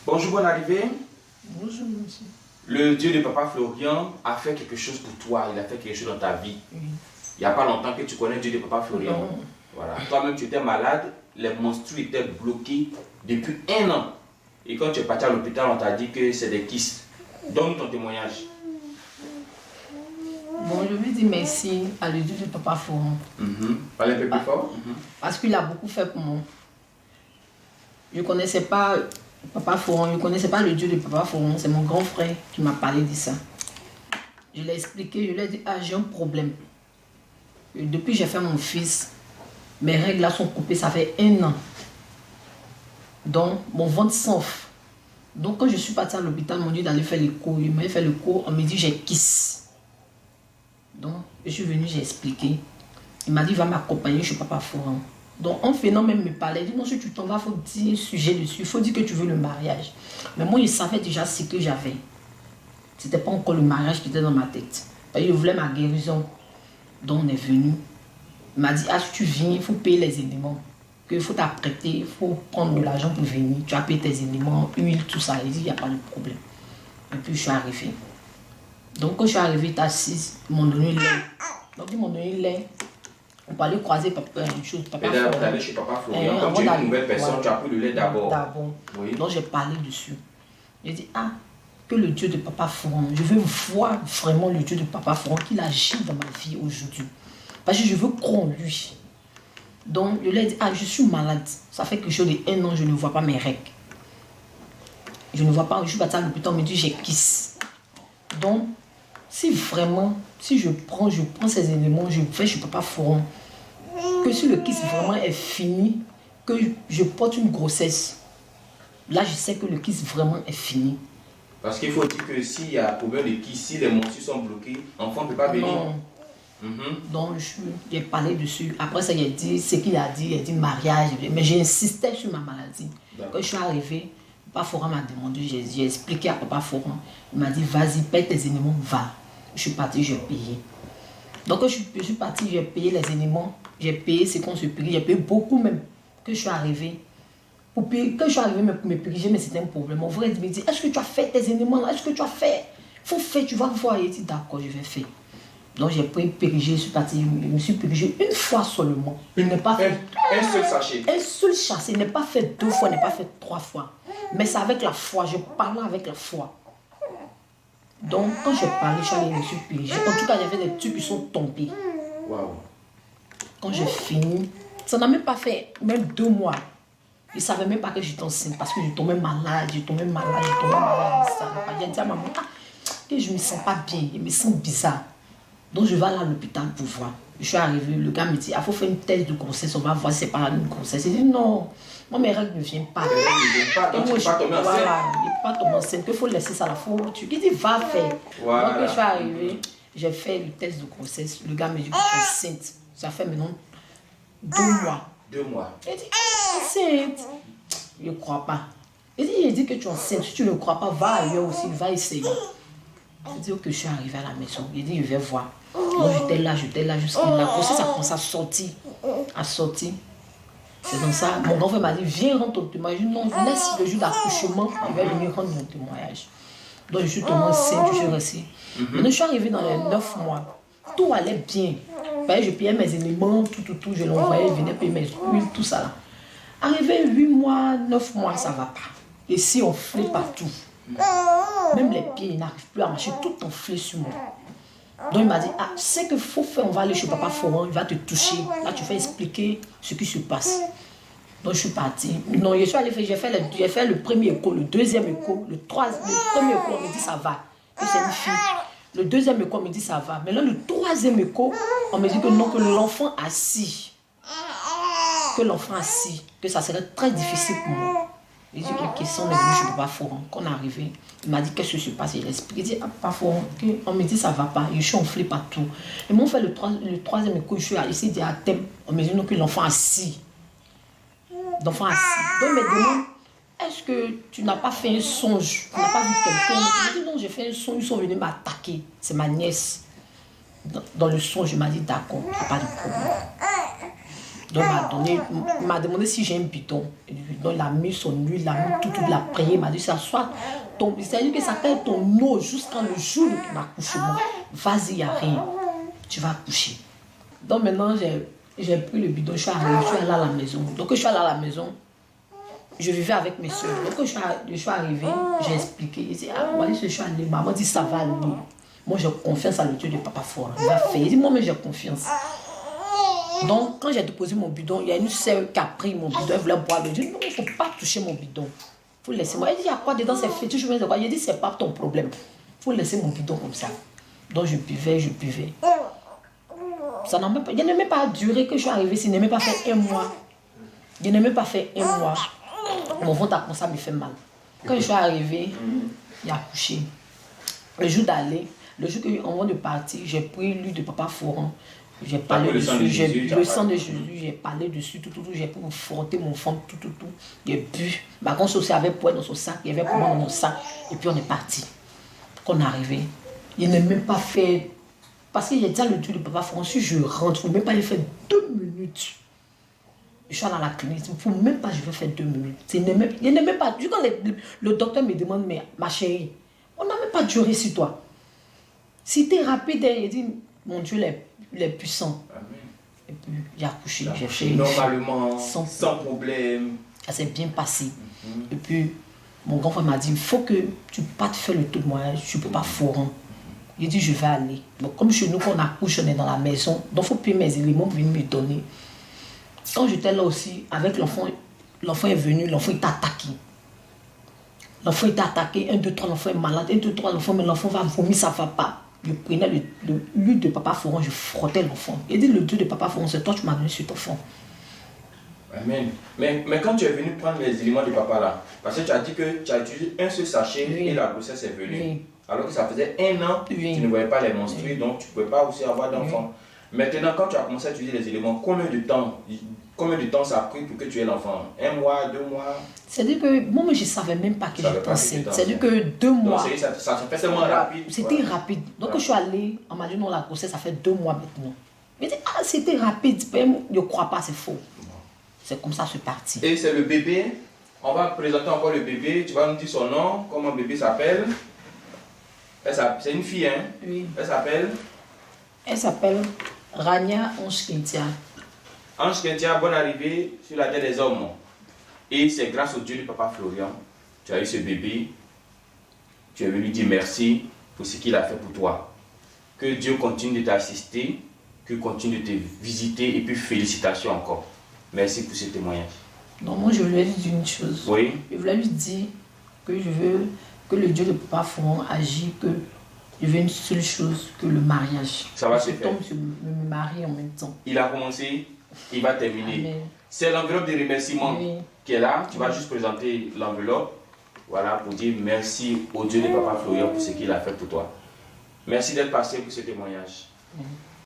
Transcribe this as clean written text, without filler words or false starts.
Bonjour, bonne arrivée. Bonjour, monsieur. Le Dieu de Papa Florian a fait quelque chose pour toi, il a fait quelque chose dans ta vie. Oui. Il n'y a pas longtemps que tu connais le Dieu de Papa Florian. Non. Voilà. Toi-même, tu étais malade, les menstrues étaient bloquées depuis 1 an. Et quand tu es parti à l'hôpital, on t'a dit que c'est des kystes. Donne ton témoignage. Bon, je veux dire merci à le Dieu de Papa Florian. Parlez un peu plus fort. Parce qu'il a beaucoup fait pour moi. Je ne connaissais pas Papa Florian, je ne connaissais pas le Dieu de Papa Florian. C'est mon grand frère qui m'a parlé de ça. Je l'ai expliqué, je lui ai dit, ah, j'ai un problème. Et depuis que j'ai fait mon fils, mes règles là sont coupées, ça fait 1 an. Donc, mon ventre s'enfle. Donc, quand je suis partie à l'hôpital, mon Dieu d'aller faire les cours. Il m'a fait le cours, on me dit, j'ai kiss. Donc, je suis venue, j'ai expliqué. Il m'a dit, va m'accompagner chez Papa Florian. Donc, en venant même me parler, il dit, non, si tu t'en vas, il faut dire un sujet dessus. Il faut dire que tu veux le mariage. Mais moi, je savais déjà ce que j'avais. Ce n'était pas encore le mariage qui était dans ma tête. Parce que je voulais ma guérison. Donc, on est venu. Il m'a dit, ah, si tu viens, il faut payer les éléments. Il faut t'apprêter, il faut prendre de l'argent pour venir. Tu as payé tes éléments, huile, tout ça. Il dit, il n'y a pas de problème. Et puis, je suis arrivée. Donc, quand je suis arrivée, il était assise, ils m'ont donné lait. Donc, ils m'ont donné lait. On peut aller croiser une chose. Mais d'abord, tu allais chez Papa Florian. Quand tu es une nouvelle personne, tu as pris le lait d'abord. D'abord. Oui. Donc, j'ai parlé dessus. J'ai dit, ah, que le Dieu de Papa Florian, je veux voir vraiment le Dieu de Papa Florian, qu'il agit dans ma vie aujourd'hui. Parce que je veux croire en lui. Donc, je lui ai dit, ah, je suis malade. Ça fait quelque chose de 1 an, je ne vois pas mes règles. Je ne vois pas, je suis partie à l'hôpital, on me dit, j'ai kiss. Donc, si vraiment, si je prends ces éléments, je fais, je ne peux pas fourrer. Que si le kiss vraiment est fini, que je porte une grossesse, là, je sais que le kiss vraiment est fini. Parce qu'il faut dire que s'il y a un problème de kiss, si les menstrues sont bloquées, l'enfant ne peut pas venir. Non. Donc, j'ai parlé dessus. Après ça, il a dit ce qu'il a dit. Il a dit mariage. Mais j'insistais sur ma maladie. Quand je suis arrivée, Papa Florian m'a demandé, j'ai expliqué à Papa Florian. Il m'a dit, vas-y, paye tes éléments, va. Je suis partie, j'ai payé. Donc, quand je suis partie, j'ai payé les éléments. J'ai payé ce qu'on se paye. J'ai payé beaucoup même. Quand je suis arrivée, quand je suis arrivée me puriger, mais c'était un problème. Mon frère me dit, est-ce que tu as fait tes éléments là? Est-ce que tu as fait? Il faut faire, tu vas voir. Il dit, d'accord, je vais faire. Donc j'ai pris périgé, je suis partie, je me suis périgé 1 fois seulement. Il n'est pas fait un seul sachet. Un seul sachet, il n'est pas fait 2 fois, il n'est pas fait 3 fois. Mais c'est avec la foi, je parlais avec la foi. Donc quand je parlais, je suis allée, je me suis périgé. En tout cas, il y avait des tubes qui sont tombés. Wow. Quand j'ai fini, ça n'a même pas fait même 2 mois. Je ne savais même pas que j'étais enceinte parce que je tombais malade, J'ai dit à maman, que je ne me sens pas bien, je me sens bizarre. Donc je vais aller à l'hôpital pour voir. Je suis arrivée, le gars me dit, il faut faire une thèse de grossesse, on va voir si c'est pas une grossesse. Il dit non, moi mes règles ne viennent pas. Donc tu ne peux pas tomber enceinte. Voilà, il ne peut pas tomber enceinte, il faut laisser ça à la fois. Il dit, va faire. Voilà. Donc je suis arrivée, j'ai fait le test de grossesse. Le gars me dit que je suis enceinte. Ça fait maintenant 2 mois. 2 mois. Il dit, enceinte. Je ne crois pas. Il dit que tu es enceinte. Si tu ne crois pas, va ailleurs aussi, va essayer. Je dis que je suis arrivée à la maison. Il dit, je vais voir. Donc j'étais là jusqu'à la grossesse, ça commence à sortir. C'est dans ça. Mon grand frère m'a dit, viens rendre ton témoignage. Je dis, non, laisse le jour d'accouchement, je vais venir rendre mon témoignage. Donc je suis tombée enceinte, je suis restée. Maintenant, je suis arrivée dans les 9 mois. Tout allait bien. Je payais mes éléments, tout. Je l'envoyais, je venais payer mes huiles, tout ça là. Arrivé 8 mois, 9 mois, ça ne va pas. Et si on flatte partout. Même les pieds, ils n'arrivent plus à marcher, tout enflé sur moi. Donc il m'a dit, ah, c'est qu'il faut faire, on va aller chez Papa Florian, il va te toucher. Là, tu vas expliquer ce qui se passe. Donc je suis partie. Non, je suis allée faire, j'ai fait le premier écho, le deuxième écho, le premier écho, on me dit ça va, que c'est une fille. Le deuxième écho, on me dit ça va. Mais là, le troisième écho, on me dit que non, que l'enfant assis. Que ça serait très difficile pour moi. J'ai dit, ok, si on est venu chez Papa Florian, quand on est arrivé, il m'a dit, qu'est-ce qui se passe? Il a expliqué, il dit, ah, Papa Florian, on me dit, ça ne va pas, je suis enflé partout. Ils m'ont fait le troisième écho, je suis allé ici, à thème, on me dit, non, que l'enfant assis. L'enfant assis. Donc, il me demande, est-ce que tu n'as pas fait un songe? Tu n'as pas vu quelqu'un? Je dis, non, j'ai fait un songe, ils sont venus m'attaquer. C'est ma nièce. Dans le songe, je m'a dit, d'accord, il n'y a pas de problème. Donc il m'a demandé si j'ai un bidon. Donc il a mis son huile, il a mis tout, il a prié, il m'a dit ça soit ton. C'est-à-dire que ça perd ton eau jusqu'à le jour de ton accouchement. Vas-y, il n'y a rien. Tu vas accoucher. Donc maintenant, j'ai pris le bidon, je suis allée à la maison. Donc je suis allée à la maison, je vivais avec mes soeurs. Donc quand je suis arrivée, j'ai expliqué. Il dit, je suis allée. Maman dit, ça va aller. Moi, j'ai confiance à le Dieu de Papa Fort. Il va faire. Il dit, moi, mais j'ai confiance. Donc, quand j'ai déposé mon bidon, il y a une sœur qui a pris mon bidon, elle voulait boire le Dieu. Non, il ne faut pas toucher mon bidon. Il faut laisser moi. Elle dit, il y a quoi dedans, c'est fétiche, je sais quoi. Il dit, c'est pas ton problème. Il faut laisser mon bidon comme ça. Donc, je buvais. Ça n'a même pas, il n'a même pas duré que je suis arrivée. Il n'a même pas fait un mois. Il n'a même pas fait un mois. Mon ventre a commencé à me faire mal. Quand je suis arrivée, il a accouché. Le jour d'aller, le jour qu'on de partir, j'ai pris l'huile de Papa Foran. J'ai parlé dessus, j'ai bu le sang de Jésus, j'ai parlé dessus, tout, j'ai pu me frotter mon ventre, tout. J'ai bu. Ma grande aussi avait poids dans son sac, il y avait poids dans mon sac. Et puis on est parti. Quand on est arrivé, il n'a même pas fait. Parce que j'ai dit à le Dieu de Papa Foran, si je rentre, il ne faut même pas lui faire 2 minutes. Je suis allée à la clinique, il ne faut même pas, je vais faire 2 minutes. Il n'est même pas. Quand le docteur me demande, mais ma chérie, on n'a même pas duré sur toi. Si tu es rapide, il dit, mon Dieu, il est puissant. Amen. Et puis, j'ai accouché, j'ai fait. Normalement, sans problème. Ça s'est bien passé. Et puis, mon grand frère m'a dit, il faut que tu partes faire le tour de moi, je ne peux pas fourrer. Il dit, je vais aller. Donc, comme chez nous, quand on accouche, on est dans la maison, donc il faut payer mes éléments pour venir me donner. Quand j'étais là aussi, avec l'enfant est venu, l'enfant est attaqué. L'enfant est attaqué, 1, 2, 3, l'enfant est malade, 1, 2, 3, l'enfant va vomir, ça ne va pas. Je prenais l'huile de Papa Foran, je frottais l'enfant. Il dit, le Dieu de Papa Foran, c'est toi qui m'as donné cet enfant. Amen. Mais quand tu es venu prendre les éléments de papa là, parce que tu as dit que tu as utilisé un seul sachet et la grossesse est venue. Oui. Alors que ça faisait 1 an, tu ne voyais pas les menstrues, donc tu ne pouvais pas aussi avoir d'enfant. Maintenant, quand tu as commencé à utiliser les éléments, combien de temps ça a pris pour que tu aies l'enfant? 1 mois, 2 mois? C'est-à-dire que moi, je ne savais même pas que j'étais enceinte. C'est-à-dire que 2 mois. Donc, ça se fait tellement rapide. C'était rapide. Donc, quand je suis allée, on m'a dit non, la grossesse, ça fait 2 mois maintenant. Je dis, c'était rapide. Je ne crois pas, c'est faux. C'est comme ça, c'est parti. Et c'est le bébé. On va présenter encore le bébé. Tu vas nous dire son nom, comment le bébé s'appelle. C'est une fille, hein? Oui. Elle s'appelle Rania Ange Kentia. Ange Kentia, bonne arrivée sur la terre des hommes. Et c'est grâce au Dieu de Papa Florian, tu as eu ce bébé. Tu es venu dire merci pour ce qu'il a fait pour toi. Que Dieu continue de t'assister, que continue de te visiter et puis félicitations encore. Merci pour ce témoignage. Donc moi je voulais lui dire une chose. Oui. Je voulais lui dire que je veux que le Dieu de Papa Florian agisse, que je veux une seule chose, que le mariage. Ça va se faire. Je me marie en même temps. Il a commencé, il va terminer. Amen. C'est l'enveloppe de remerciement qui est là. Tu vas juste présenter l'enveloppe. Voilà, pour dire merci au Dieu de Papa Florian pour ce qu'il a fait pour toi. Merci d'être passé pour ce témoignage.